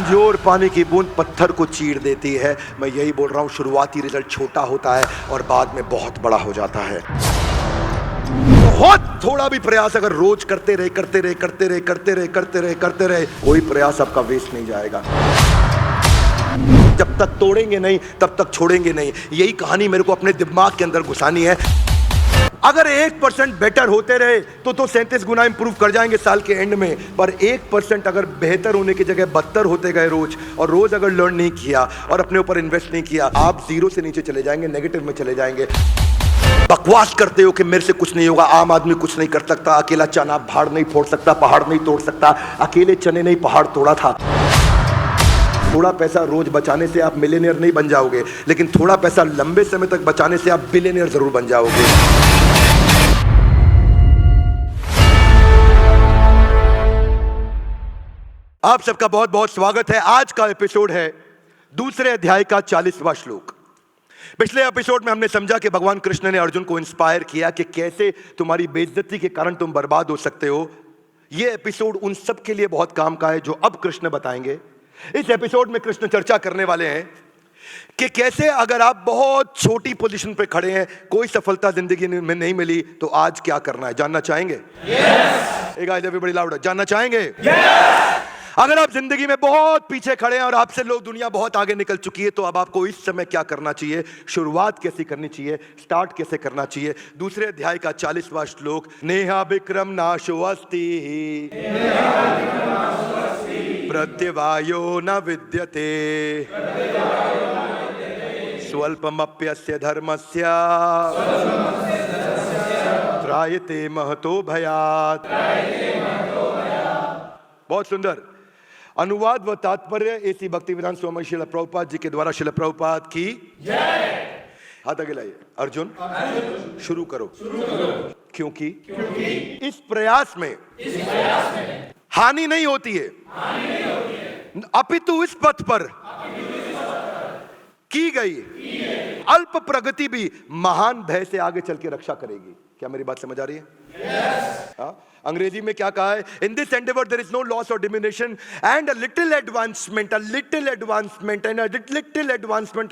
कमजोर पानी की बूंद पत्थर को चीर देती है। मैं यही बोल रहा हूं, शुरुआती रिजल्ट छोटा होता है और बाद में बहुत बड़ा हो जाता है। बहुत थोड़ा भी प्रयास अगर रोज करते रहे कोई प्रयास आपका वेस्ट नहीं जाएगा। जब तक तोड़ेंगे नहीं तब तक छोड़ेंगे नहीं। यही कहानी मेरे को अपने दिमाग के अंदर घुसानी है। अगर 1% बेटर होते रहे तो 37 गुना इंप्रूव कर जाएंगे साल के एंड में। पर 1% अगर बेहतर होने की जगह बदतर होते गए रोज, और रोज अगर लर्न नहीं किया और अपने ऊपर इन्वेस्ट नहीं किया, आप जीरो से नीचे चले जाएंगे, नेगेटिव में चले जाएंगे। बकवास करते हो कि मेरे से कुछ नहीं होगा, आम आदमी कुछ नहीं कर सकता, अकेला चना भाड़ नहीं फोड़ सकता, पहाड़ नहीं तोड़ सकता। अकेले चने नहीं पहाड़ तोड़ा था। थोड़ा पैसा रोज बचाने से आप मिलियनियर नहीं बन जाओगे, लेकिन थोड़ा पैसा लंबे समय तक बचाने से आप बिलियनियर जरूर बन जाओगे। आप सबका बहुत बहुत स्वागत है। आज का एपिसोड है दूसरे अध्याय का 40वां श्लोक। पिछले एपिसोड में हमने समझा कि भगवान कृष्ण ने अर्जुन को इंस्पायर किया कि कैसे तुम्हारी बेइज्जती के कारण तुम बर्बाद हो सकते हो। यह एपिसोड उन सब के लिए बहुत काम का है जो अब कृष्ण बताएंगे। इस एपिसोड में कृष्ण चर्चा करने वाले हैं कि कैसे अगर आप बहुत छोटी पोजीशन पे खड़े हैं, कोई सफलता जिंदगी में नहीं मिली, तो आज क्या करना है। जानना चाहेंगे? yes! एक आवाज बड़ी लाउड, जानना चाहेंगे? yes! अगर आप जिंदगी में बहुत पीछे खड़े हैं और आपसे लोग दुनिया बहुत आगे निकल चुकी है, तो अब आपको इस समय क्या करना चाहिए, शुरुआत कैसे करनी चाहिए, स्टार्ट कैसे करना चाहिए। दूसरे अध्याय का 40वां श्लोक। नेहा विक्रम नाशो अस्ति प्रत्यवायो न विद्यते स्वल्पमप्यस्य धर्मस्य त्रायते महतो भयात्। बहुत सुंदर अनुवाद व तात्पर्य एसी भक्तिवेदांत स्वामी श्रील प्रभुपाद जी के द्वारा। श्रील प्रभुपाद की जय। हाथ आगे लाइए। अर्जुन शुरू करो। क्योंकि इस प्रयास में हानि नहीं होती है, अपितु इस पथ पर की गई अल्प प्रगति भी महान भय से आगे चल के रक्षा करेगी। क्या मेरी बात समझ आ रही है? yes. अंग्रेजी में क्या कहा है? In this endeavour there is no loss और diminution and a little advancement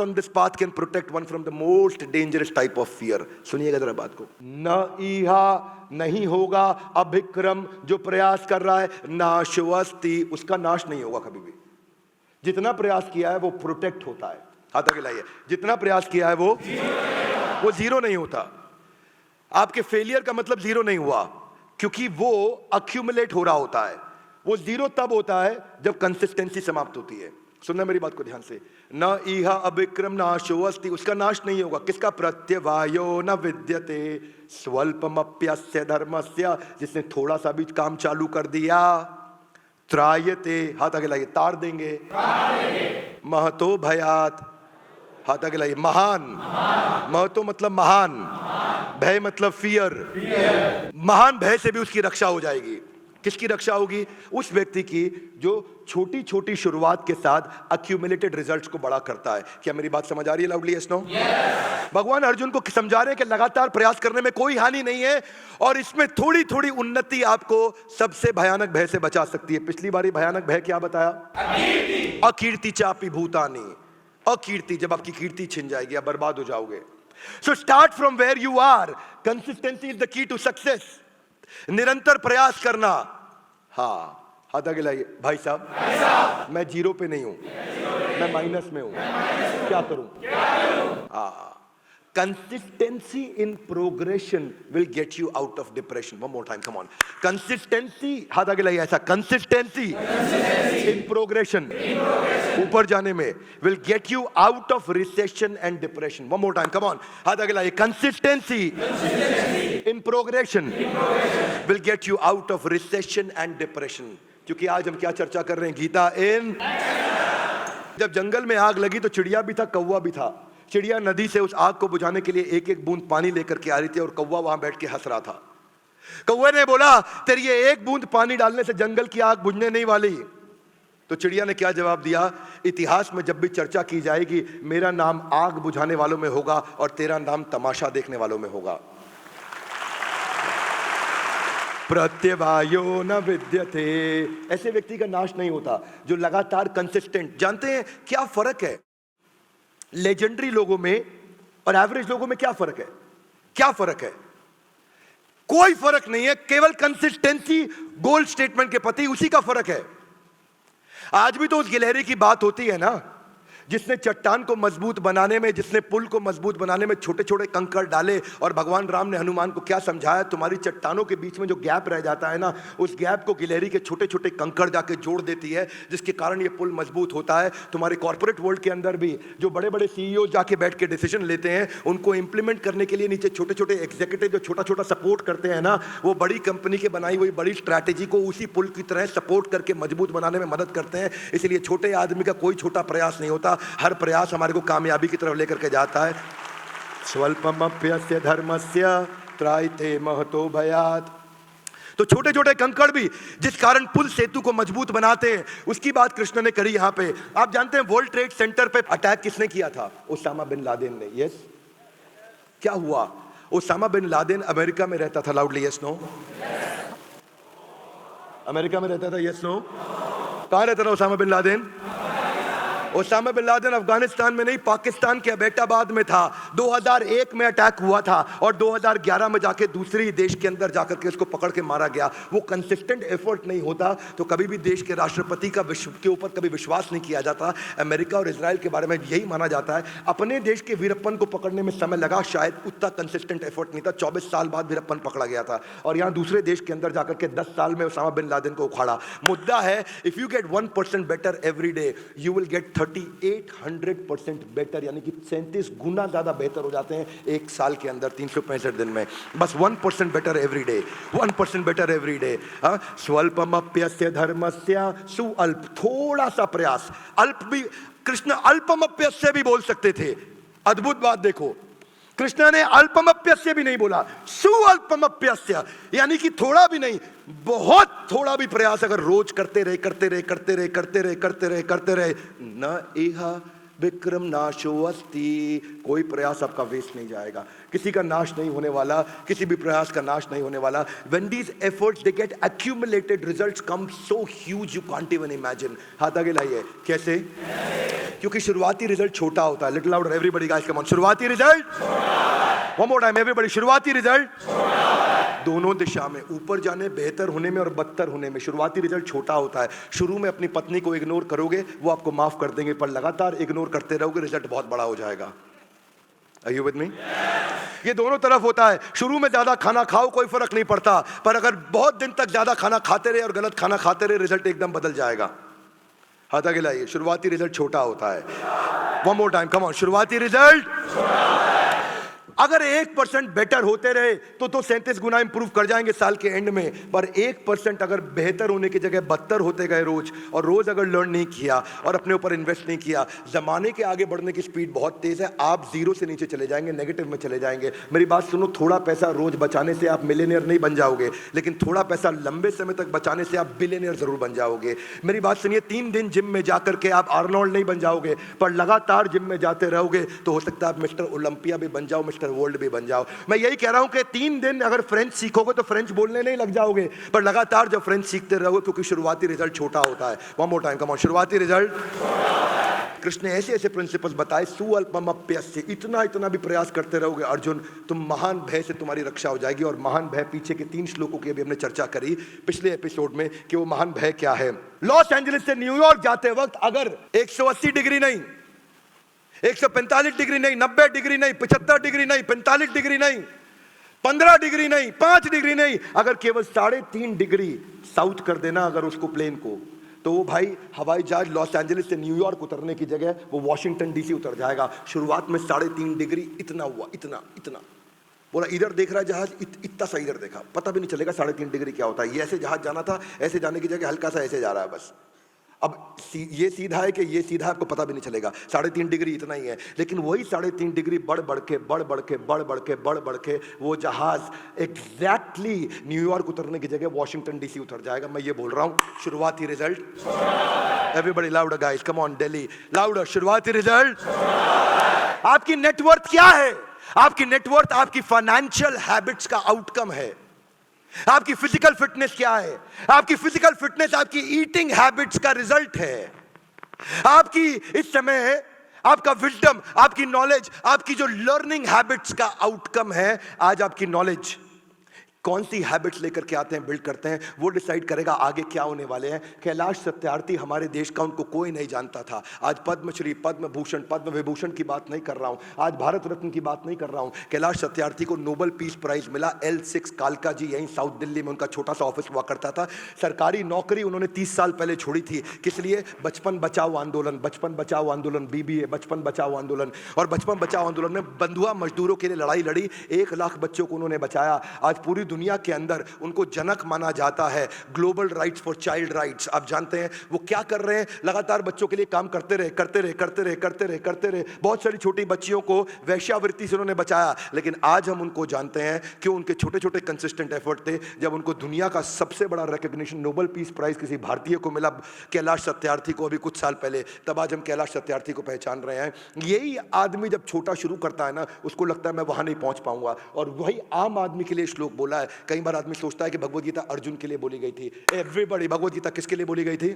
on this path can protect one from the most dangerous type of fear. सुनिएगा जरा बात को। न इहा नहीं होगा, अभिक्रम जो प्रयास कर रहा है, नाशवस्ति उसका नाश नहीं होगा कभी भी। जितना प्रयास किया है वो प्रोटेक्ट होता है। हाथ आगे लाइए। जितना प्रयास किया है वो जीरो नहीं होता। आपके फेलियर का मतलब जीरो नहीं हुआ, क्योंकि वो अक्यूमुलेट हो रहा होता है। वो जीरो तब होता है जब कंसिस्टेंसी समाप्त होती है। सुनना मेरी बात को ध्यान से। न इहा अभिक्रम नाशो अस्ति उसका नाश नहीं होगा। किसका? प्रत्यवायो न विद्यते स्वल्पमप्यस्य धर्मस्य जिसने थोड़ा सा भी काम चालू कर दिया। त्रायते हाथ आगे लाइए। तार देंगे। महतो भयात् हाथ आगे लाइए। महान। महतो मतलब महान, भय मतलब फियर। महान भय से भी उसकी रक्षा हो जाएगी। किसकी रक्षा होगी? उस व्यक्ति की जो छोटी छोटी शुरुआत के साथ अक्यूमुलेटेड रिजल्ट्स को बड़ा करता है। क्या मेरी बात समझ आ रही है? Loudly yes no? भगवान अर्जुन को समझा रहे हैं कि लगातार प्रयास करने में कोई हानि नहीं है, और इसमें थोड़ी थोड़ी उन्नति आपको सबसे भयानक भय से बचा सकती है। पिछली बारी भयानक भय क्या बताया? अकीर्ति चापी भूतानी। अकीर्ति, जब आपकी कीर्ति छिन जाएगी आप बर्बाद हो जाओगे। So start from where you are. Consistency is the key to success. निरंतर प्रयास करना। हाँ हाथ आगे लाइए। भाई साहब मैं जीरो पे नहीं हूं, मैं माइनस में हूं, क्या करूं? हाँ, consistency in progression will get you out of depression. One more time, come on. Consistency, हाथ आगे लाइए ऐसा। Consistency in progression, ऊपर जाने में, will get you out of recession and depression. One more time, come on. हाथ आगे लाइए। Consistency in progression will get you out of recession and depression. क्योंकि आज हम क्या चर्चा कर रहे हैं? गीता इन। जब जंगल में आग लगी तो चिड़िया भी था, कौवा भी था। चिड़िया नदी से उस आग को बुझाने के लिए एक एक बूंद पानी लेकर के आ रही थी, और कौवा वहां बैठ के हंस रहा था। कौवे ने बोला, तेरी ये एक बूंद पानी डालने से जंगल की आग बुझने नहीं वाली। तो चिड़िया ने क्या जवाब दिया? इतिहास में जब भी चर्चा की जाएगी मेरा नाम आग बुझाने वालों में होगा और तेरा नाम तमाशा देखने वालों में होगा। प्रत्यवायो न विद्यते। ऐसे व्यक्ति का नाश नहीं होता जो लगातार कंसिस्टेंट। जानते हैं क्या फर्क है लेजेंडरी लोगों में और एवरेज लोगों में? क्या फर्क है? क्या फर्क है? कोई फर्क नहीं है, केवल कंसिस्टेंसी गोल स्टेटमेंट के प्रति, उसी का फर्क है। आज भी तो उस गिलहरी की बात होती है ना, जिसने चट्टान को मजबूत बनाने में, जिसने पुल को मजबूत बनाने में छोटे छोटे कंकड़ डाले। और भगवान राम ने हनुमान को क्या समझाया? तुम्हारी चट्टानों के बीच में जो गैप रह जाता है ना, उस गैप को गिलहरी के छोटे छोटे कंकड़ जाके जोड़ देती है, जिसके कारण ये पुल मजबूत होता है। तुम्हारे कॉर्पोरेट वर्ल्ड के अंदर भी जो बड़े बड़े सीईओ जाके बैठ के डिसीजन लेते हैं, उनको इंप्लीमेंट करने के लिए नीचे छोटे छोटे एग्जीक्यूटिव जो छोटा छोटा सपोर्ट करते हैं ना, वो बड़ी कंपनी के बनाई हुई बड़ी स्ट्रैटेजी को उसी पुल की तरह सपोर्ट करके मजबूत बनाने में मदद करते हैं। इसलिए छोटे आदमी का कोई छोटा प्रयास नहीं होता, हर प्रयास हमारे को कामयाबी की तरफ लेकर के जाता है। स्वल्पमप्यस्य धर्मस्य त्रायते महतो भयात्। तो छोटे छोटे कंकड़ भी जिस कारण पुल सेतु को मजबूत बनाते हैं, उसकी बात कृष्ण ने करी यहां पे। आप जानते हैं वर्ल्ड ट्रेड सेंटर पे अटैक किसने किया था? ओसामा बिन लादेन ने। यस, क्या हुआ? ओसामा बिन लादेन अमेरिका में रहता था। Loudly yes no. अमेरिका में रहता था। Yes no. कहां रहता था Osama bin Laden? Osama bin Laden Afghanistan में नहीं, पाकिस्तान के अबेटाबाद में था। 2001 में अटैक हुआ था और 2011 में जाके दूसरी देश के अंदर जाकर के उसको पकड़ के मारा गया। वो कंसिस्टेंट एफर्ट नहीं होता तो कभी भी देश के राष्ट्रपति का विश्व के ऊपर कभी विश्वास नहीं किया जाता। अमेरिका और इजराइल के बारे में यही माना जाता है। अपने देश के वीरप्पन को पकड़ने में समय लगा, शायद उतना कंसिस्टेंट एफर्ट नहीं था। 24 साल बाद वीरप्पन पकड़ा गया था और यहाँ दूसरे देश के अंदर जाकर के 10 साल में ओसामा बिन लादेन को उखाड़ा। मुद्दा है, if you get 1% better every day, you will get 3800% better, यानी कि 37 गुना ज्यादा बेहतर हो जाते हैं एक साल के अंदर, 365 दिन में। बस 1% better every day, 1% better every day. स्वल्पमप्यस्य धर्मस्य सुअल्प, थोड़ा सा प्रयास। अल्प भी कृष्ण अल्पमप्यस्य भी बोल सकते थे। अद्भुत बात देखो, कृष्ण ने अल्पमप्यस्य भी नहीं बोला, सुअल्पमप्यस्य, यानी कि थोड़ा भी नहीं, बहुत थोड़ा भी प्रयास अगर रोज करते रहे करते रहे करते रहे करते रहे करते रहे करते रहे, न इहा विक्रम नाशो अस्ति, कोई प्रयास आपका वेस्ट नहीं जाएगा। किसी का नाश नहीं होने वाला, किसी भी प्रयास का नाश नहीं होने वाला। When these efforts they get accumulated, results come so huge you can't even imagine। हाथ आगे लाइए। कैसे? क्योंकि शुरुआती रिजल्ट छोटा होता है। Little louder everybody guys, come on. शुरुआती result, one more time everybody. शुरुआती रिजल्ट दोनों दिशा में, ऊपर जाने, बेहतर होने में और बदतर होने में, शुरुआती रिजल्ट छोटा होता है। शुरू में अपनी पत्नी को इग्नोर करोगे, वो आपको माफ कर देंगे, पर लगातार इग्नोर करते रहोगे, रिजल्ट बहुत बड़ा हो जाएगा। Are you with me? ये दोनों तरफ होता है। शुरू में ज्यादा खाना खाओ, कोई फर्क नहीं पड़ता, पर अगर बहुत दिन तक ज्यादा खाना खाते रहे और गलत खाना खाते रहे, रिजल्ट एकदम बदल जाएगा। हाथ आगे लाइए। शुरुआती रिजल्ट छोटा होता है। One more time, come on. शुरुआती रिजल्ट अगर 1% बेटर होते रहे तो 37 गुना इंप्रूव कर जाएंगे साल के एंड में। पर 1% अगर बेहतर होने की जगह बदतर होते गए रोज, और रोज अगर लर्न नहीं किया और अपने ऊपर इन्वेस्ट नहीं किया, जमाने के आगे बढ़ने की स्पीड बहुत तेज है, आप जीरो से नीचे चले जाएंगे, नेगेटिव में चले जाएंगे। मेरी बात सुनो, थोड़ा पैसा रोज बचाने से आप मिलियनियर नहीं बन जाओगे, लेकिन थोड़ा पैसा लंबे समय तक बचाने से आप बिलियनियर जरूर बन जाओगे। मेरी बात सुनिए, 3 दिन जिम में जाकर के आप आर्नोल्ड नहीं बन जाओगे, पर लगातार जिम में जाते रहोगे तो हो सकता है आप मिस्टर ओलंपिया भी बन जाओ, मिस्टर वर्ल्ड भी बन जाओ। मैं यही कह रहा हूं कि 3 दिन अगर फ्रेंच सीखोगे तो फ्रेंच बोलने नहीं लग जाओगे, पर लगातार जब फ्रेंच सीखते रहोगे, क्योंकि शुरुआती रिजल्ट छोटा होता है। One more time, come on. शुरुआती रिजल्ट। कृष्ण ने ऐसे ऐसे प्रिंसिपल्स बताए, सुअल्पमप्यस्य, इतना इतना भी प्रयास करते रहोगे अर्जुन, तुम महान भय से तुम्हारी रक्षा हो जाएगी। और महान भय पीछे के 3 श्लोकों की अभी हमने चर्चा करी पिछले एपिसोड में कि वो महान भय क्या है। लॉस एंजलिस से न्यूयॉर्क जाते वक्त अगर 180 डिग्री नहीं, 145 डिग्री नहीं, 90 डिग्री नहीं, 75 डिग्री नहीं, 45 डिग्री नहीं, 15 डिग्री नहीं, 5 डिग्री नहीं, अगर केवल 3.5 डिग्री साउथ कर देना अगर उसको प्लेन को, तो वो भाई हवाई जहाज लॉस एंजलिस से न्यूयॉर्क उतरने की जगह वो वॉशिंगटन डीसी उतर जाएगा। शुरुआत में 3.5 डिग्री इतना हुआ, इतना इतना, बोला इधर देख रहा है जहाज, इतना सा इधर देखा, पता भी नहीं चलेगा 3.5 डिग्री क्या होता है। ये ऐसे जहाज जाना था, ऐसे जाने की जगह हल्का सा ऐसे जा रहा है बस। अब ये सीधा है कि ये सीधा, आपको पता भी नहीं चलेगा। 3.5 डिग्री इतना ही है, लेकिन वही 3.5 डिग्री बढ़ बढ़ के बढ़ बढ़ के बढ़ बढ़ के बढ़ बढ़ के वो जहाज एग्जैक्टली न्यूयॉर्क उतरने की जगह वॉशिंगटन डीसी उतर जाएगा। मैं ये बोल रहा हूं, शुरुआती result. Everybody louder guys, come on Delhi, louder. शुरुआती रिजल्ट। आपकी नेटवर्थ क्या है? आपकी नेटवर्थ आपकी फाइनेंशियल हैबिट्स का आउटकम है। आपकी फिजिकल फिटनेस क्या है? आपकी फिजिकल फिटनेस आपकी ईटिंग हैबिट्स का रिजल्ट है। आपकी इस समय आपका विजडम, आपकी नॉलेज, आपकी जो लर्निंग हैबिट्स का आउटकम है। आज आपकी नॉलेज कौन सी हैबिट्स लेकर के आते हैं, बिल्ड करते हैं, वो डिसाइड करेगा आगे क्या होने वाले हैं। कैलाश सत्यार्थी हमारे देश का, उनको कोई नहीं जानता था। आज पद्मश्री, पद्म भूषण, पद्म विभूषण की बात नहीं कर रहा हूं, आज भारत रत्न की बात नहीं कर रहा हूं। कैलाश सत्यार्थी को नोबेल पीस प्राइज मिला। L6 कालका जी, यहीं साउथ दिल्ली में उनका छोटा सा ऑफिस हुआ करता था। सरकारी नौकरी उन्होंने 30 साल पहले छोड़ी थी। किस लिए? बचपन बचाओ आंदोलन, बचपन बचाओ आंदोलन, BBA, बचपन बचाओ आंदोलन। और बचपन बचाओ आंदोलन में बंधुआ मजदूरों के लिए लड़ाई लड़ी। 1 लाख बच्चों को उन्होंने बचाया। आज पूरी दुनिया के अंदर उनको जनक माना जाता है। Global rights for child rights. आप जानते हैं वो क्या कर रहे हैं? लगातार बच्चों के लिए काम करते रहे, करते रहे, करते रहे, करते रहे, करते रहे। बहुत सारी छोटी बच्चियों को वैश्यावृत्ति से उन्होंने बचाया। लेकिन आज हम उनको जानते हैं कि उनके छोटे छोटे कंसिस्टेंट एफर्ट थे। जब उनको दुनिया का सबसे बड़ा रिकॉग्निशन, नोबेल पीस प्राइज किसी भारतीय को मिला, कैलाश सत्यार्थी को, अभी कुछ साल पहले, तब आज हम कैलाश सत्यार्थी को पहचान रहे हैं। यही आदमी जब छोटा शुरू करता है ना, उसको लगता है मैं वहां नहीं पहुंच पाऊंगा। और वही आम आदमी के लिए श्लोक बोला है। कई बार आदमी सोचता है कि भगवद गीता अर्जुन के लिए बोली गई थी। एवरीबॉडी, भगवद गीता किसके लिए बोली गई थी?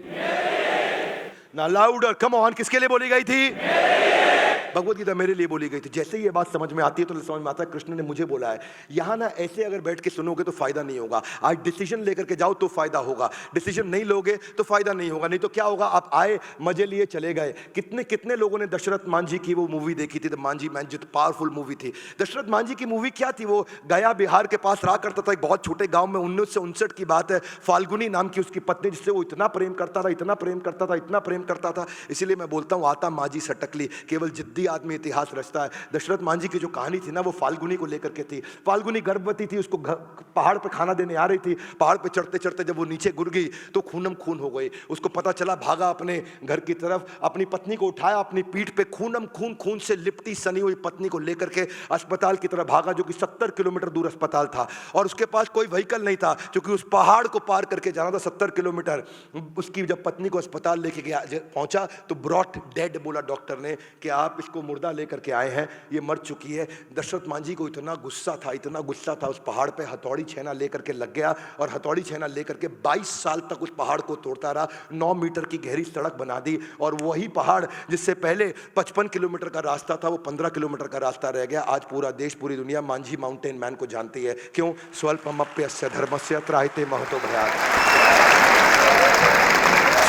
ना लाउडर, कम ऑन, किसके लिए बोली गई थी? भगवद गीता मेरे लिए बोली गई थी। जैसे ही ये बात समझ में आती है तो समझ में आता है कृष्ण ने मुझे बोला है। यहां ना ऐसे अगर बैठ के सुनोगे तो फायदा नहीं होगा। आज डिसीजन लेकर के जाओ तो फायदा होगा, डिसीजन नहीं लोगे तो फायदा नहीं होगा। नहीं तो क्या होगा? आप आए, मजे लिए, चले गए। कितने कितने लोगों ने दशरथ मांझी की वो मूवी देखी थी, द मांझी मैन, जो पावरफुल मूवी थी। दशरथ मांझी की मूवी क्या थी? वो गया बिहार के पास रहा करता था, एक बहुत छोटे गांव में। 1959 की बात है। फाल्गुनी नाम की उसकी पत्नी, जिससे वो इतना प्रेम करता था, इतना प्रेम करता था, इतना प्रेम करता था। इसीलिए मैं बोलता हूं, आता मांझी सटकली, केवल जिद्दी आदमी इतिहास रचता है। दशरथ मांझी की जो कहानी थी ना, वो फाल्गुनी को लेकर के थी। फाल्गुनी गर्भवती थी, उसको पहाड़ पे खाना देने आ रही थी। पहाड़ पे चढ़ते चढ़ते जब वो नीचे गिर गई तो खूनम खून हो गई। उसको पता चला, भागा अपने घर की तरफ, अपनी पत्नी को उठाया, अपनी पीठ पे खूनम खून, खून से लिपटी सनी हुई पत्नी को लेकर के अस्पताल की तरफ भागा, जो कि 70 किलोमीटर दूर अस्पताल था। और उसके पास कोई व्हीकल नहीं था, क्योंकि उस पहाड़ को पार करके जाना था 70 किलोमीटर। उसकी जब पत्नी को अस्पताल लेके गया, पहुंचा तो ब्रॉट डेड बोला डॉक्टर ने कि आप इसको मुर्दा लेकर के आए हैं, ये मर चुकी है। दशरथ मांझी को इतना गुस्सा था, इतना गुस्सा था, उस पहाड़ पे हथौड़ी छेना लेकर के लग गया। और हथौड़ी छेना लेकर के 22 साल तक उस पहाड़ को तोड़ता रहा। 9 मीटर की गहरी सड़क बना दी। और वही पहाड़ जिससे पहले 55 किलोमीटर का रास्ता था, वो 15 किलोमीटर का रास्ता रह गया। आज पूरा देश, पूरी दुनिया मांझी माउंटेन मैन को जानती है। क्यों? स्वल्पमप्यस्य धर्मस्य त्रायते महतो भयात्।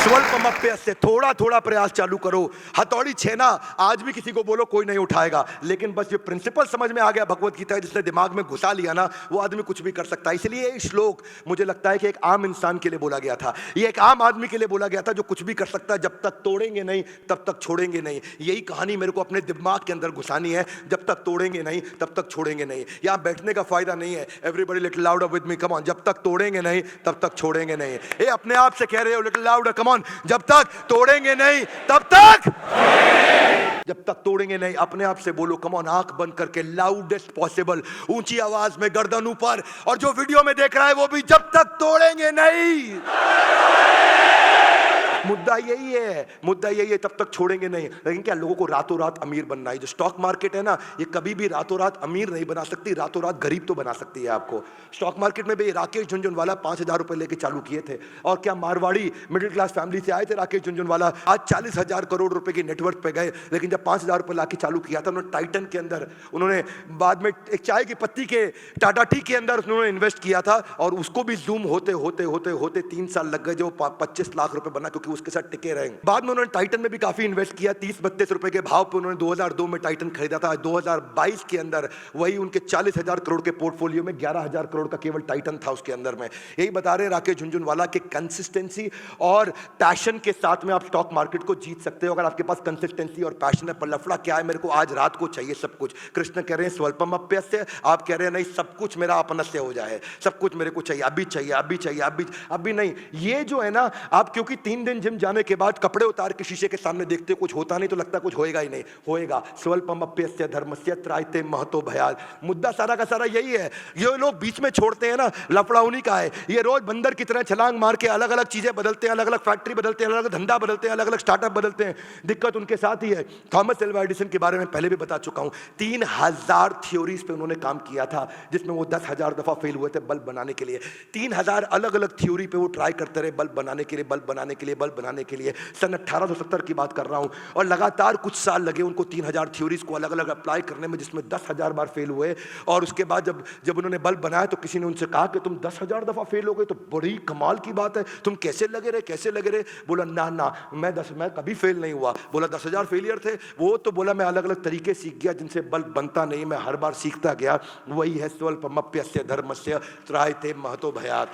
स्वल्पमप्यस्य, थोड़ा थोड़ा प्रयास चालू करो। हथौड़ी छेना आज भी किसी को बोलो, कोई नहीं उठाएगा। लेकिन बस ये प्रिंसिपल समझ में आ गया भगवत गीता, जिसने दिमाग में घुसा लिया ना, वो आदमी कुछ भी कर सकता है। इसलिए ये श्लोक मुझे लगता है कि एक आम इंसान के लिए बोला गया था। ये एक आम आदमी के लिए बोला गया था, जो कुछ भी कर सकता है। जब तक तोड़ेंगे नहीं तब तक छोड़ेंगे नहीं। यही कहानी मेरे को अपने दिमाग के अंदर घुसानी है। जब तक तोड़ेंगे नहीं तब तक छोड़ेंगे नहीं। यहाँ बैठने का फायदा नहीं है। Everybody little louder with me, come on. जब तक तोड़ेंगे नहीं तब तक छोड़ेंगे नहीं। ये अपने आप से कह रहे हो, लिटिल लाउडर, कम ऑन। जब तक तोड़ेंगे नहीं तब तक, जब तक तोड़ेंगे नहीं, अपने आप से बोलो, कम ऑन। आंख बंद करके लाउडेस्ट पॉसिबल, ऊंची आवाज में, गर्दन ऊपर। और जो वीडियो में देख रहा है वो भी, जब तक तोड़ेंगे नहीं। मुद्दा यही है, मुद्दा यही है, तब तक छोड़ेंगे नहीं। लेकिन क्या लोगों को रातों रात अमीर बनना है? जो स्टॉक मार्केट है ना, ये कभी भी रातों रात अमीर नहीं बना सकती, रातों रात गरीब तो बना सकती है आपको। स्टॉक मार्केट में भी राकेश झुनझुनवाला 5,000 रुपए लेके चालू किए थे। और क्या मारवाड़ी मिडिल क्लास फैमिली से आए थे राकेश झुनझुनवाला, आज 40,000 करोड़ रुपए की नेटवर्क पे गए। लेकिन जब 5,000 रुपए लाके चालू किया था उन्होंने, टाइटन के अंदर, उन्होंने बाद में एक चाय की पत्ती के टाटा टी के अंदर उन्होंने इन्वेस्ट किया था। और उसको भी जूम होते होते होते होते 3 साल लग गए, जो 25 लाख रुपए बना, क्योंकि उसके साथ टिके रहे। बाद में उन्होंने टाइटन में भी काफी इन्वेस्ट किया। 30-32 रुपए के भाव पे उन्होंने 2002 में टाइटन खरीदा था। 2022 के अंदर वही उनके 40,000 करोड़ के पोर्टफोलियो में 11,000 करोड़ का केवल टाइटन था उसके अंदर में। यही बता रहे राकेश झुनझुनवाला के कंसिस्टेंसी और पैशन के साथ में आप स्टॉक मार्केट को जीत सकते हो, अगर आपके पास कंसिस्टेंसी और पैशन है। पर लफड़ा क्या है? मेरे को आज रात को चाहिए सब कुछ। कृष्ण कह रहे हैं स्वल्पमप्यस्य, आप कह रहे हैं नहीं, सब कुछ मेरा अपनस्य हो जाए, सब कुछ मेरे को चाहिए, अभी चाहिए, अभी चाहिए, अभी नहीं। ये जो है ना, आप क्योंकि 3 दिन जिम जिम जाने के बाद कपड़े उतार के शीशे के सामने देखते हो कुछ होता नहीं तो लगता कुछ होएगा ही नहीं, होएगा। स्वल्पमप्यस्य धर्मस्य त्रायते महतो भयात्। मुद्दा सारा का सारा यही है। ये लोग बीच में छोड़ते हैं ना, लफड़ा उन्हीं का है। ये रोज बंदर की तरह छलांग मार के अलग अलग चीजें बदलते हैं, अलग अलग फैक्ट्री बदलते हैं, अलग अलग धंधा बदलते हैं, अलग अलग स्टार्टअप बदलते हैं। दिक्कत उनके साथ ही है। थॉमस एल्वा एडिसन के बारे में पहले भी बता चुका हूं। 3000 थ्योरीज पे उन्होंने काम किया था, जिसमें वो 10,000 दफा फेल हुए थे बल्ब बनाने के लिए। 3000 अलग अलग थ्योरी पे वो ट्राई करते रहे, बल्ब बनाने के लिए, बल्ब बनाने के लिए, बल्ब बनाने के लिए। सन 1870 की बात कर रहा हूं। और लगातार कुछ साल लगे उनको 3000 थ्योरीज को अलग अलग अप्लाई करने में, जिसमें 10,000 बार फेल हुए। और उसके बाद जब उन्होंने बल्ब बनाया तो किसी ने उनसे कहा कि तुम 10,000 दफा फेल हो गए तो बड़ी कमाल की बात है, तुम कैसे लगे रहे, कैसे लगे रहे? बोला ना मैं कभी फेल नहीं हुआ। बोला 10,000 फेलियर थे वो? तो बोला मैं अलग अलग तरीके सीख गया जिनसे बल्ब बनता नहीं, मैं हर बार सीखता गया। वही है स्वल्पमप्यस्य धर्मस्य त्रायते महतो भयात्।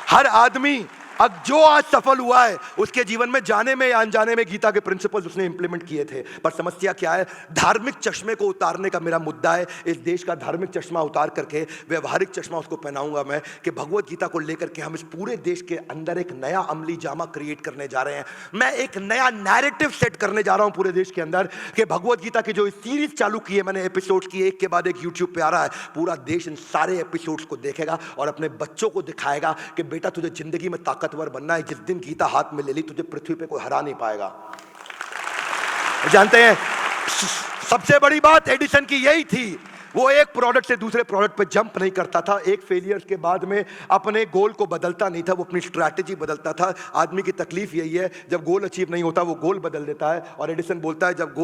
हर आदमी अब जो आज सफल हुआ है उसके जीवन में जाने में या अनजाने में गीता के प्रिंसिपल्स उसने इंप्लीमेंट किए थे। पर समस्या क्या है? धार्मिक चश्मे को उतारने का मेरा मुद्दा है। इस देश का धार्मिक चश्मा उतार करके व्यवहारिक चश्मा उसको पहनाऊंगा मैं, कि भगवत गीता को लेकर के हम इस पूरे देश के अंदर एक नया अमली जामा क्रिएट करने जा रहे हैं। मैं एक नया नैरेटिव सेट करने जा रहा हूं पूरे देश के अंदर, कि भगवत गीता की जो सीरीज चालू की है मैंने, एपिसोड्स की, एक के बाद एक यूट्यूब पे आ रहा है, पूरा देश इन सारे एपिसोड्स को देखेगा और अपने बच्चों को दिखाएगा कि बेटा तुझे जिंदगी में ताकतवर बनना है। जिस दिन गीता हाथ में ले ली तुझे पृथ्वी पे कोई हरा नहीं पाएगा। जानते हैं सबसे बड़ी बात एडिसन की यही थी, वो एक प्रोडक्ट से दूसरे प्रोडक्ट पे जंप नहीं करता था। एक फेलियर के बाद में अपने गोल को बदलता नहीं था, वो अपनी स्ट्रैटेजी बदलता था। आदमी की तकलीफ यही है, जब गोल अचीव नहीं होता वो गोल बदल देता है। और एडिसन बोलता है जब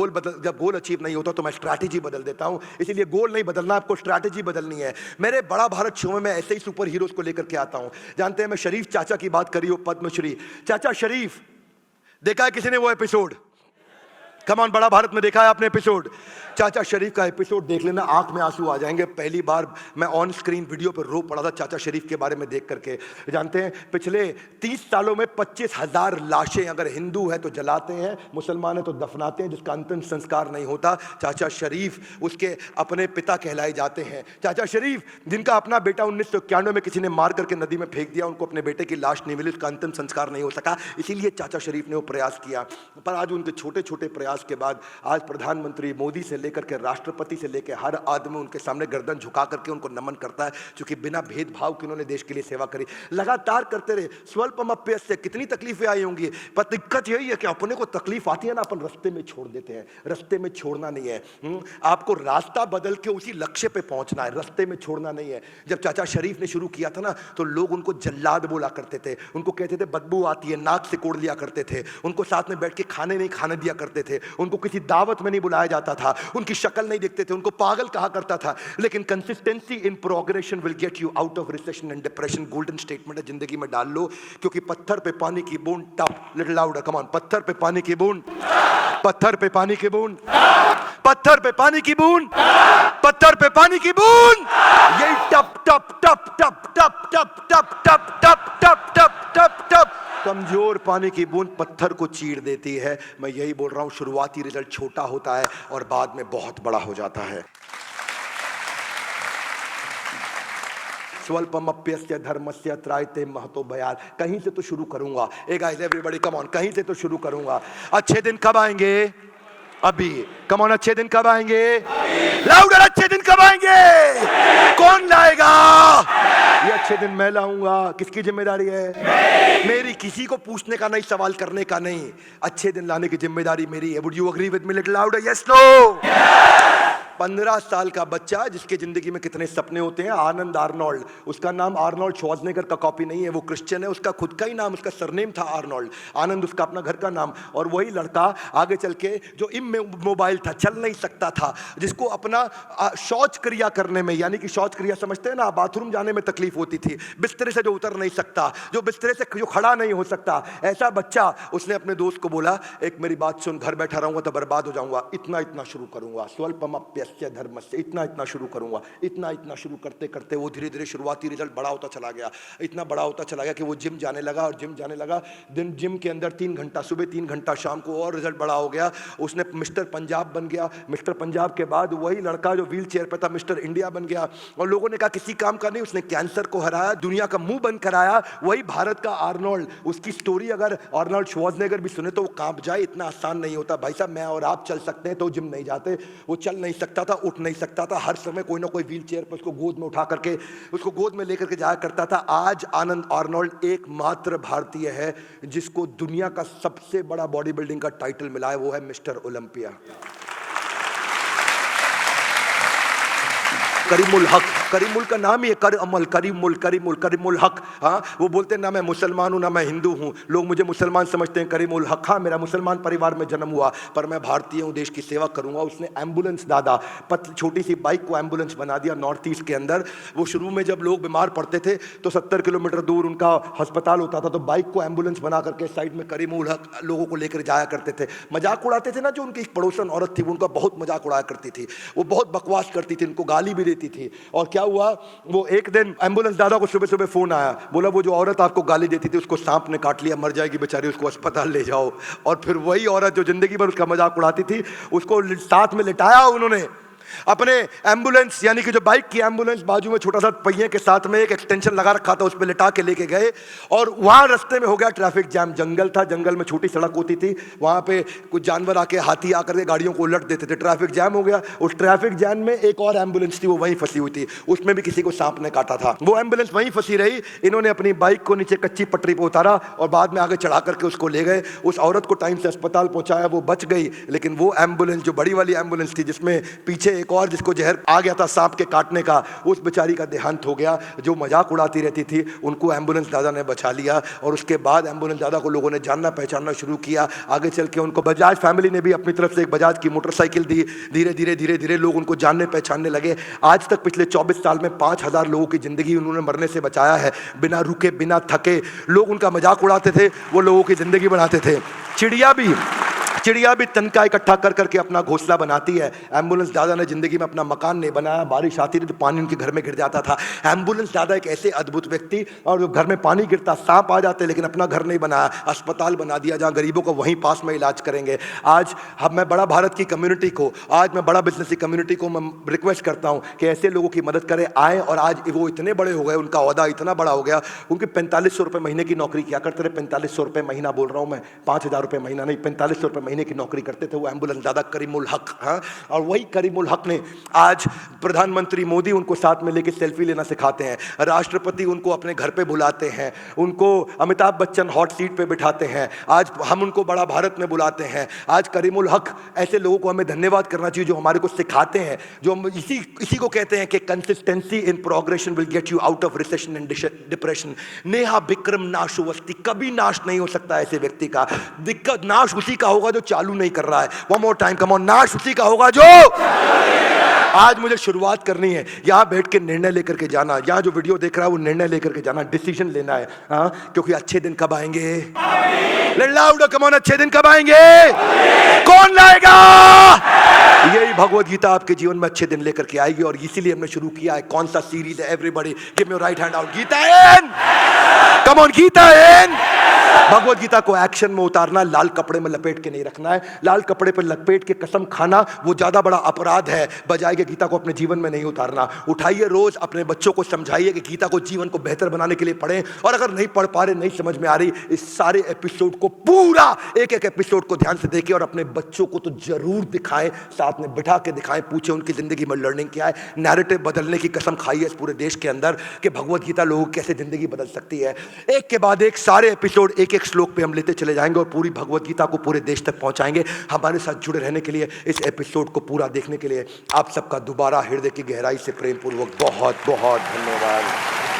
गोल अचीव नहीं होता तो मैं स्ट्रैटेजी बदल देता हूं। इसीलिए गोल नहीं बदलना, आपको स्ट्रैटेजी बदलनी है। मेरे बड़ा भारत शो में मैं ऐसे ही सुपर हीरोज को लेकर के आता हूं। जानते हैं मैं शरीफ चाचा की बात करी हो, पद्मश्री चाचा शरीफ। देखा है किसी ने वो एपिसोड? कमान बड़ा भारत में देखा है आपने एपिसोड? चाचा शरीफ का एपिसोड देख लेना, आंख में आंसू आ जाएंगे। पहली बार मैं ऑन स्क्रीन वीडियो पर रो पड़ा था चाचा शरीफ के बारे में देख करके। जानते हैं पिछले 30 सालों में 25,000 लाशें अगर हिंदू है तो जलाते हैं, मुसलमान है तो दफनाते हैं, जिसका अंतिम संस्कार नहीं होता। चाचा शरीफ उसके अपने पिता कहलाए जाते हैं। चाचा शरीफ जिनका अपना बेटा 1991 में किसी ने मार करके नदी में फेंक दिया, उनको अपने बेटे की लाश नहीं मिली, उसका अंतिम संस्कार नहीं हो सका, इसीलिए चाचा शरीफ ने वो प्रयास किया। पर आज उनके छोटे छोटे प्रयास के बाद आज प्रधानमंत्री मोदी से लेकर के राष्ट्रपति से लेकर हर आदमी उनके सामने गर्दन झुका करके उनको नमन करता है, क्योंकि बिना भेदभाव के उन्होंने देश के लिए सेवा करी। लगातार करते रहे। स्वल्पमप्यस्य कितनी तकलीफें आई होंगी, पर दिक्कत यही है कि अपने को तकलीफ आती है ना, अपन रास्ते में छोड़ देते हैं। रास्ते में छोड़ना नहीं है, आपको रास्ता बदल के उसी लक्ष्य पे पहुंचना है, रास्ते में छोड़ना नहीं है। जब चाचा शरीफ ने शुरू किया था ना तो लोग उनको जल्लाद बोला करते थे, उनको कहते थे बदबू आती है, नाक से कोड़ लिया करते थे, उनको साथ में बैठ के खाने नहीं खाने दिया करते थे, उनको किसी दावत में नहीं बुलाया जाता था, उनकी शक्ल नहीं देखते थे, उनको पागल कहा करता था। लेकिन consistency in progression will get you out of recession and depression. Golden statement है, जिंदगी में डाल लो, क्योंकि पत्थर पे पानी की बूंद टप, लिटिल लाउडर, कम ऑन, पत्थर पे पानी की बूंद, पत्थर पे पानी की बूंद, पत्थर पे पानी की बूंद, पत्थर पे पानी की बूंद, यही टप टप टप टप टप टप टप टप टप टप टप टप टप कमजोर पानी की बूंद पत्थर को चीर देती है। मैं यही बोल रहा हूं, शुरुआती रिजल्ट छोटा होता है और बाद में बहुत बड़ा हो जाता है। स्वल्पमप्यस्य धर्मस्य त्रायते महतो भयात्। कहीं से तो शुरू करूंगा। ए गाइस एवरीबॉडी कम ऑन, कहीं से तो शुरू करूंगा। अच्छे दिन कब आएंगे? अभी। कम ऑन, अच्छे दिन कब आएंगे? लाउडर, अच्छे दिन कब आएंगे? कौन लाएगा? ये अच्छे दिन मैं लाऊंगा। किसकी जिम्मेदारी है? मेरी। किसी को पूछने का नहीं, सवाल करने का नहीं। अच्छे दिन लाने की जिम्मेदारी मेरी है। Would you agree with me? Little louder, yes no? 15 साल का बच्चा जिसके जिंदगी में कितने सपने होते हैं, आनंद आर्नोल्ड। उसका नाम आर्नोल्ड श्वार्ज़नेगर का कॉपी नहीं है, वो क्रिश्चियन है, उसका खुद का ही नाम, उसका सरनेम था आर्नोल्ड। आनंद उसका अपना घर का नाम। और वही लड़का आगे चल के जो इमोबाइल था, चल नहीं सकता था, जिसको अपना शौच क्रिया करने में, यानी कि शौच क्रिया समझते हैं ना, बाथरूम जाने में तकलीफ होती थी, बिस्तरे से जो उतर नहीं सकता, जो बिस्तरे से जो खड़ा नहीं हो सकता, ऐसा बच्चा, उसने अपने दोस्त को बोला एक मेरी बात सुन, घर बैठा रहूंगा तो बर्बाद हो जाऊंगा, इतना इतना शुरू करूंगा। स्वल्पमप्यस्य यस्य धर्मस्य, इतना इतना शुरू करूंगा, इतना इतना शुरू करते करते वो धीरे धीरे शुरुआती रिजल्ट बड़ा होता चला गया, इतना बड़ा होता चला गया कि वो जिम जाने लगा और जिम जाने लगा। दिन जिम के अंदर 3 घंटा सुबह, 3 घंटा शाम को, और रिजल्ट बड़ा हो गया। उसने मिस्टर पंजाब बन गया। मिस्टर पंजाब के बाद वही लड़का जो व्हील चेयर पर था मिस्टर इंडिया बन गया। और लोगों ने कहा किसी काम का नहीं, उसने कैंसर को हराया, दुनिया का मुंह बंद कराया। वही भारत का आर्नोल्ड, उसकी स्टोरी अगर आर्नोल्ड श्वार्ज़नेगर भी सुने तो वो कांप जाए, इतना आसान नहीं होता। भाई साहब, मैं और आप चल सकते हैं तो जिम नहीं जाते। वो चल नहीं सकता था, उठ नहीं सकता था, हर समय कोई ना कोई व्हील चेयर पर उसको गोद में उठा करके, उसको गोद में लेकर के जाया करता था। आज आनंद आर्नोल्ड एकमात्र भारतीय है जिसको दुनिया का सबसे बड़ा बॉडी बिल्डिंग का टाइटल मिला है, वो है मिस्टर ओलंपिया। करीमुल हक, करीमुल का नाम ही है कर अमल, करीमुल करीमुल करीमुल हक। हाँ, वो बोलते हैं ना मैं मुसलमान हूँ ना मैं हिंदू हूँ, लोग मुझे मुसलमान समझते हैं, करीमुल हक। हाँ, मेरा मुसलमान परिवार में जन्म हुआ पर मैं भारतीय हूँ, देश की सेवा करूँगा। उसने एम्बुलेंस दादा, छोटी सी बाइक को एम्बुलेंस बना दिया नॉर्थ ईस्ट के अंदर। वो शुरू में जब लोग बीमार पड़ते थे तो 70 किलोमीटर दूर उनका अस्पताल होता था, तो बाइक को एम्बुलेंस बना करके साइड में करीमुल हक लोगों को लेकर जाया करते थे। मजाक उड़ाते थे ना, जो उनकी एक पड़ोसन औरत थी उनका बहुत मजाक उड़ाया करती थी, वो बहुत बकवास करती थी, उनको गाली भी देती थी। और क्या हुआ, वो एक दिन एम्बुलेंस दादा को सुबह सुबह फोन आया, बोला वो जो औरत आपको गाली देती थी उसको सांप ने काट लिया, मर जाएगी बेचारी, उसको अस्पताल ले जाओ। और फिर वही औरत जो जिंदगी भर उसका मजाक उड़ाती थी उसको साथ में लिटाया उन्होंने अपने एम्बुलेंस, यानी कि जो बाइक की एम्बुलेंस, बाजू में छोटा सा पहिए के साथ में एक एक्सटेंशन लगा रखा था, उस पर लिटा के लेके गए। और वहां रास्ते में हो गया ट्रैफिक जैम। जंगल था, जंगल में छोटी सड़क होती थी, वहां पे कुछ जानवर आके, हाथी आकर के गाड़ियों को उलट देते थे, ट्रैफिक जैम हो गया। उस ट्रैफिक जैम में एक और एम्बुलेंस थी, वो वहीं फंसी हुई थी, उसमें भी किसी को सांप ने काटा था। वो एम्बुलेंस वहीं फंसी रही। इन्होंने अपनी बाइक को नीचे कच्ची पटरी पर उतारा और बाद में आगे चढ़ा करके उसको ले गए। उस औरत को टाइम से अस्पताल पहुंचाया, वो बच गई। लेकिन वो एम्बुलेंस जो बड़ी वाली एम्बुलेंस थी, जिसमें पीछे एक और जिसको जहर आ गया था सांप के काटने का, उस बेचारी का देहांत हो गया। जो मजाक उड़ाती रहती थी उनको एम्बुलेंस दादा ने बचा लिया। और उसके बाद एम्बुलेंस दादा को लोगों ने जानना पहचानना शुरू किया। आगे चल के उनको बजाज फैमिली ने भी अपनी तरफ से एक बजाज की मोटरसाइकिल दी। धीरे धीरे धीरे धीरे लोग उनको जानने पहचानने लगे। आज तक पिछले 24 साल में 5000 लोगों की जिंदगी उन्होंने मरने से बचाया है, बिना रुके बिना थके। लोग उनका मजाक उड़ाते थे, वो लोगों की जिंदगी बढ़ाते थे। चिड़िया भी तनका इकट्ठा कर करके अपना घोंसला बनाती है। एम्बुलेंस दादा ने जिंदगी में अपना मकान नहीं बनाया, बारिश आती थी तो पानी उनके घर में गिर जाता था। एम्बुलेंस दादा एक ऐसे अद्भुत व्यक्ति, और घर में पानी गिरता, सांप आ जाते, लेकिन अपना घर नहीं बनाया, अस्पताल बना दिया जहां गरीबों को वहीं पास में इलाज करेंगे। आज मैं बड़ा भारत की कम्युनिटी को, आज मैं बड़ा बिजनेस की कम्युनिटी को मैं रिक्वेस्ट करता हूं कि ऐसे लोगों की मदद करें, आए। और आज वो इतने बड़े हो गए, उनका ओहदा इतना बड़ा हो गया, उनकी 4500 रुपये महीने की नौकरी किया करते थे। 4500 रुपये महीना बोल रहा हूं मैं, 5000 रुपये महीना नहीं, 4500 रुपये महीने की नौकरी करते थे वो एम्बुलेंस दादा करीमुल हक। हाँ, और वही करीमुल हक ने आज प्रधानमंत्री मोदी उनको साथ में लेके सेल्फी लेना सिखाते हैं, राष्ट्रपति उनको अपने घर पे बुलाते हैं, उनको अमिताभ बच्चन हॉट सीट पे बिठाते हैं, आज हम उनको बड़ा भारत में बुलाते हैं। आज करीमुल हक, ऐसे लोगों को हमें धन्यवाद करना चाहिए जो हमारे को सिखाते हैं, जो हम इसी को कहते हैं कि consistency in progression will get you out of recession and depression. नेहा विक्रम नाशुवस्ती, कभी नाश नहीं हो सकता ऐसे व्यक्ति का। दिक्कत नाश उसी का होगा जो चालू नहीं कर रहा है। One more time, come on, नाश उसी का होगा जो। आज मुझे शुरुआत करनी है, यहां बैठ के निर्णय लेकर के जाना, यहां जो वीडियो देख रहा है वो निर्णय लेकर के जाना, डिसीजन लेना है। हाँ, क्योंकि अच्छे दिन कब आएंगे? लाउड कम ऑन, अच्छे दिन कब आएंगे? कौन लाएगा? यही भगवत गीता आपके जीवन में अच्छे दिन लेकर के आएगी। और इसीलिए हमने शुरू किया है, कौन सा सीरीज है? Everybody give me your right hand out, Gita in, come on, Gita in. Bhagavad Gita को एक्शन में उतारना, लाल कपड़े में लपेट के नहीं रखना है। लाल कपड़े पर लपेट के कसम खाना वो ज्यादा बड़ा अपराध है, बजाय के गीता को अपने जीवन में नहीं उतारना। उठाइए, रोज अपने बच्चों को समझाइए कि गीता को जीवन को बेहतर बनाने के लिए पढ़ें। और अगर नहीं पढ़ पा रहे, नहीं समझ में आ रही, इस सारे एपिसोड को, पूरा एक एक एपिसोड को ध्यान से देखिए और अपने बच्चों को तो जरूर दिखाएं, साथ में बिठा के दिखाएं, पूछे उनकी जिंदगी में लर्निंग क्या है। नैरेटिव बदलने की कसम खाइए इस पूरे देश के अंदर कि भगवत गीता लोगों की कैसे जिंदगी बदल सकती है। एक के बाद एक सारे एपिसोड, एक एक श्लोक पे हम लेते चले जाएंगे और पूरी भगवत गीता को पूरे देश तक पहुंचाएंगे। हमारे साथ जुड़े रहने के लिए, इस एपिसोड को पूरा देखने के लिए आप सबका दोबारा हृदय की गहराई से प्रेम पूर्वक बहुत बहुत धन्यवाद।